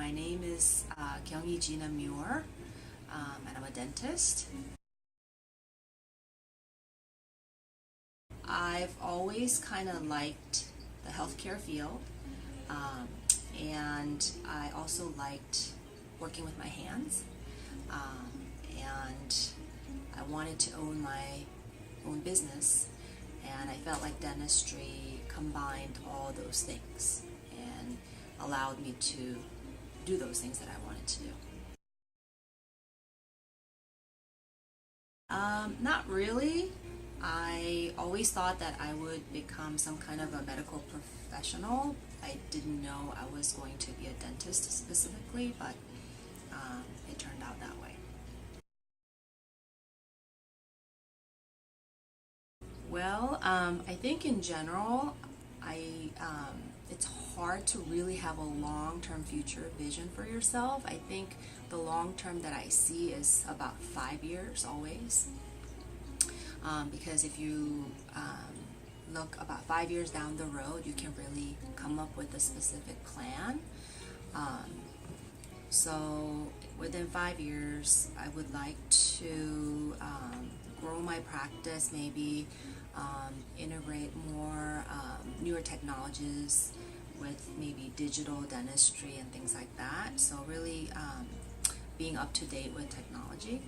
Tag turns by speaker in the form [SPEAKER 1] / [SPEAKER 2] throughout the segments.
[SPEAKER 1] My name is Kyungiee Gina Muir, and I'm a dentist. I've always kind of liked the healthcare field, um, and I also liked working with my hands, um, and I wanted to own my own business, and I felt like dentistry combined all those things and allowed me to do those things that I wanted to do. Not really. I always thought that I would become some kind of a medical professional. I didn't know I was going to be a dentist specifically, but it turned out that way. Well, I think in general, it's hard to really have a long-term future vision for yourself. I think the long term that I see is about 5 years always. Because if you look about 5 years down the road, you can really come up with a specific plan. Um, so within 5 years, I would like to grow my practice, maybe integrate more newer technologies with maybe digital dentistry and things like that. So really being up to date with technology.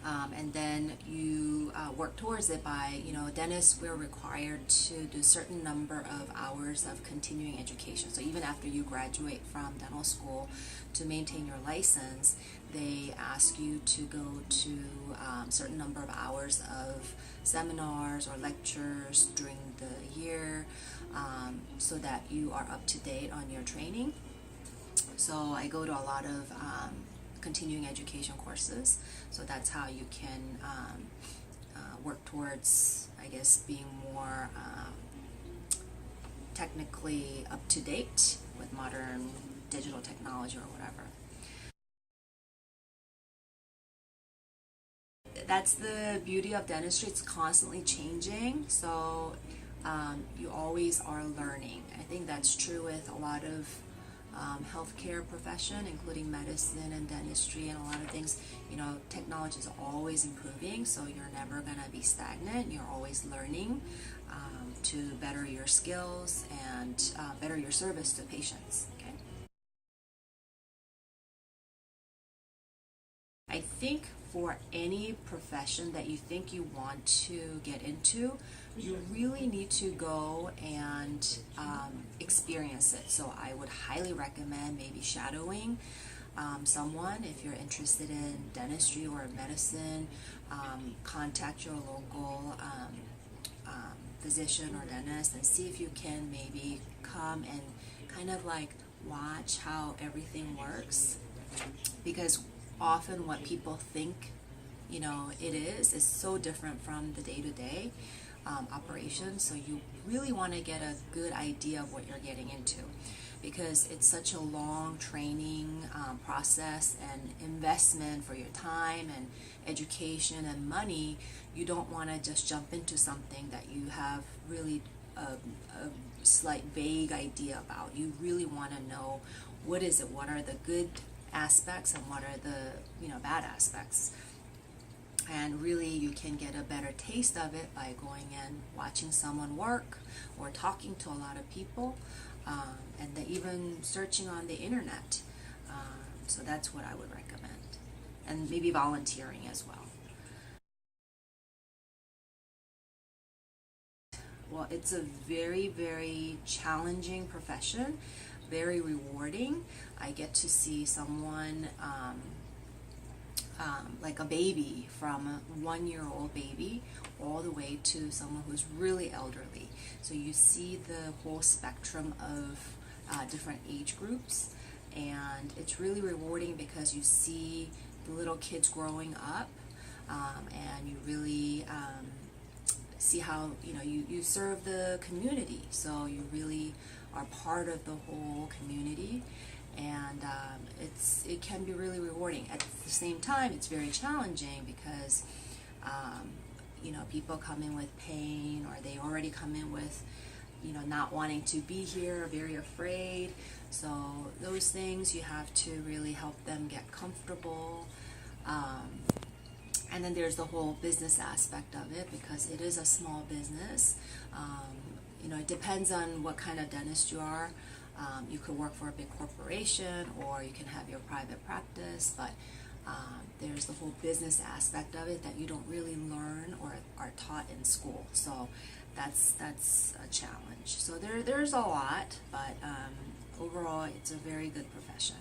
[SPEAKER 1] And then you work towards it by, dentists, we're required to do a certain number of hours of continuing education. So even after you graduate from dental school, to maintain your license, they ask you to go to a certain number of hours of seminars or lectures during the year, so that you are up to date on your training. So I go to a lot of continuing education courses. So that's how you can work towards, I guess, being more technically up to date with modern digital technology or whatever. That's the beauty of dentistry. It's constantly changing. So you always are learning. I think that's true with a lot of healthcare profession, including medicine and dentistry and a lot of things. Technology is always improving, so you're never going to be stagnant. You're always learning to better your skills and better your service to patients. Okay. I think for any profession that you think you want to get into, you really need to go and experience it. So I would highly recommend maybe shadowing someone. If you're interested in dentistry or medicine, contact your local physician or dentist and see if you can maybe come and kind of like watch how everything works, because often what people think it is so different from the day-to-day operation. So you really want to get a good idea of what you're getting into, because it's such a long training process and investment for your time and education and money. You don't want to just jump into something that you have really a slight vague idea about. You really want to know what is it, what are the good aspects and what are the bad aspects. And really you can get a better taste of it by going and watching someone work or talking to a lot of people, and then even searching on the internet. So that's what I would recommend, and maybe volunteering as well. Well, it's a very, very challenging profession, very rewarding. I get to see someone like a baby, from a 1-year-old baby all the way to someone who's really elderly. So you see the whole spectrum of different age groups, and it's really rewarding because you see the little kids growing up, and you really see how you serve the community. So you really are part of the whole community, and it can be really rewarding. At the same time, it's very challenging because people come in with pain, or they already come in with not wanting to be here, very afraid. So those things you have to really help them get comfortable. And then there's the whole business aspect of it, because it is a small business. It depends on what kind of dentist you are. You could work for a big corporation, or you can have your private practice, but there's the whole business aspect of it that you don't really learn or are taught in school. So that's a challenge. So there's a lot, but overall it's a very good profession.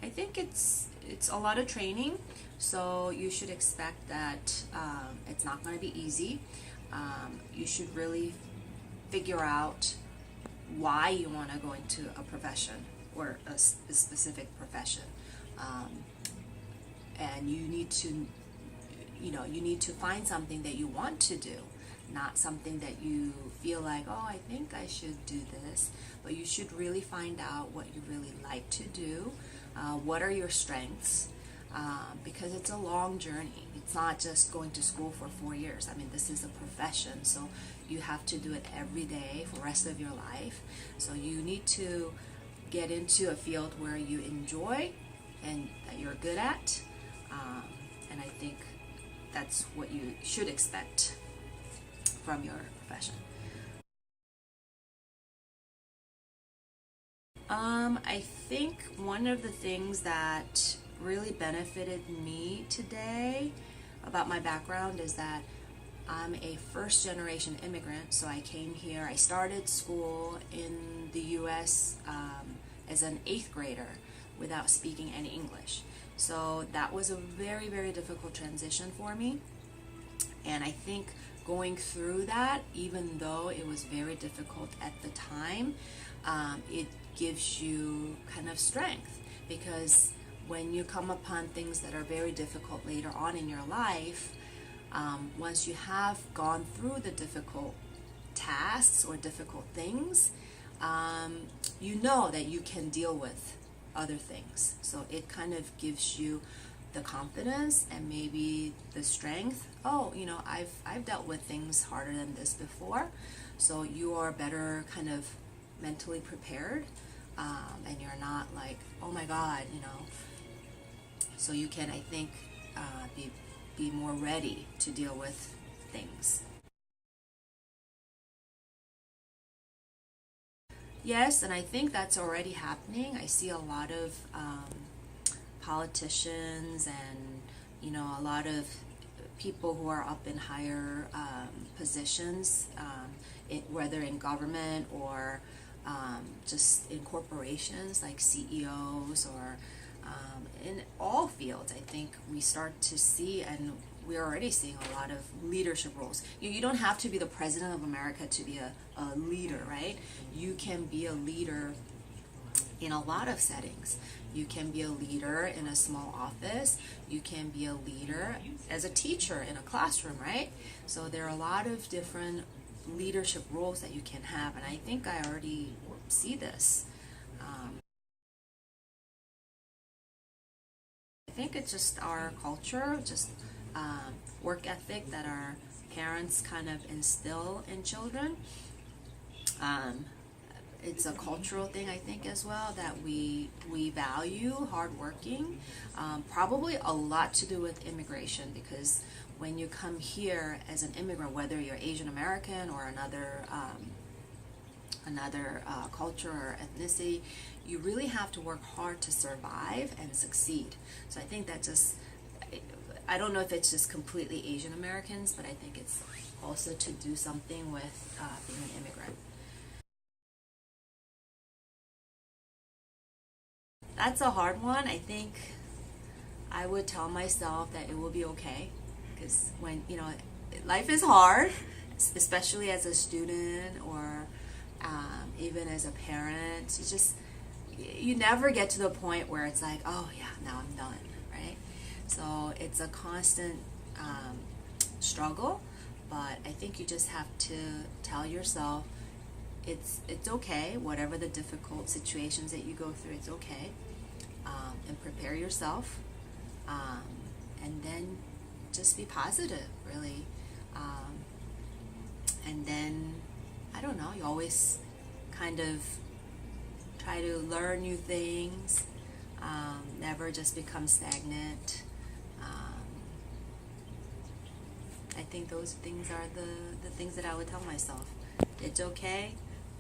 [SPEAKER 1] I think it's a lot of training, so you should expect that it's not going to be easy. You should really figure out why you want to go into a profession or a specific profession, and you need to find something that you want to do, not something that you feel like, oh, I think I should do this. But you should really find out what you really like to do. What are your strengths? Because it's a long journey. It's not just going to school for 4 years. I mean, this is a profession, so you have to do it every day for the rest of your life. So you need to get into a field where you enjoy and that you're good at. And I think that's what you should expect from your profession. I think one of the things that really benefited me today about my background is that I'm a first generation immigrant. So I came here, I started school in the US as an 8th grader without speaking any English. So that was a very, very difficult transition for me. And I think going through that, even though it was very difficult at the time, it gives you kind of strength, because when you come upon things that are very difficult later on in your life, once you have gone through the difficult tasks or difficult things, you know that you can deal with other things. So it kind of gives you the confidence and maybe the strength. Oh, I've dealt with things harder than this before. So you are better kind of mentally prepared, and you're not like, oh my God, So you can, I think, be more ready to deal with things. Yes, and I think that's already happening. I see a lot of politicians and a lot of people who are up in higher positions, whether in government or just in corporations like CEOs or in all fields. I think we start to see, and we're already seeing a lot of leadership roles. You don't have to be the president of America to be a leader, right? You can be a leader in a lot of settings. You can be a leader in a small office. You can be a leader as a teacher in a classroom, right? So there are a lot of different leadership roles that you can have, and I think I already see this. I think it's just our culture, just work ethic that our parents kind of instill in children. It's a cultural thing, I think, as well, that we value hardworking. Probably a lot to do with immigration, because when you come here as an immigrant, whether you're Asian American or another culture or ethnicity, you really have to work hard to survive and succeed. So I think that I don't know if it's just completely Asian Americans, but I think it's also to do something with being an immigrant. That's a hard one. I think I would tell myself that it will be okay, because when life is hard, especially as a student or even as a parent. You never get to the point where it's like, oh yeah, now I'm done, right? So it's a constant struggle, but I think you just have to tell yourself it's okay, whatever the difficult situations that you go through, it's okay, and prepare yourself, and then just be positive, really. And then, I don't know, you always kind of try to learn new things, never just become stagnant. I think those things are the things that I would tell myself. It's okay,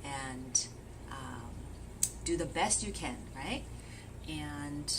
[SPEAKER 1] and do the best you can, right? And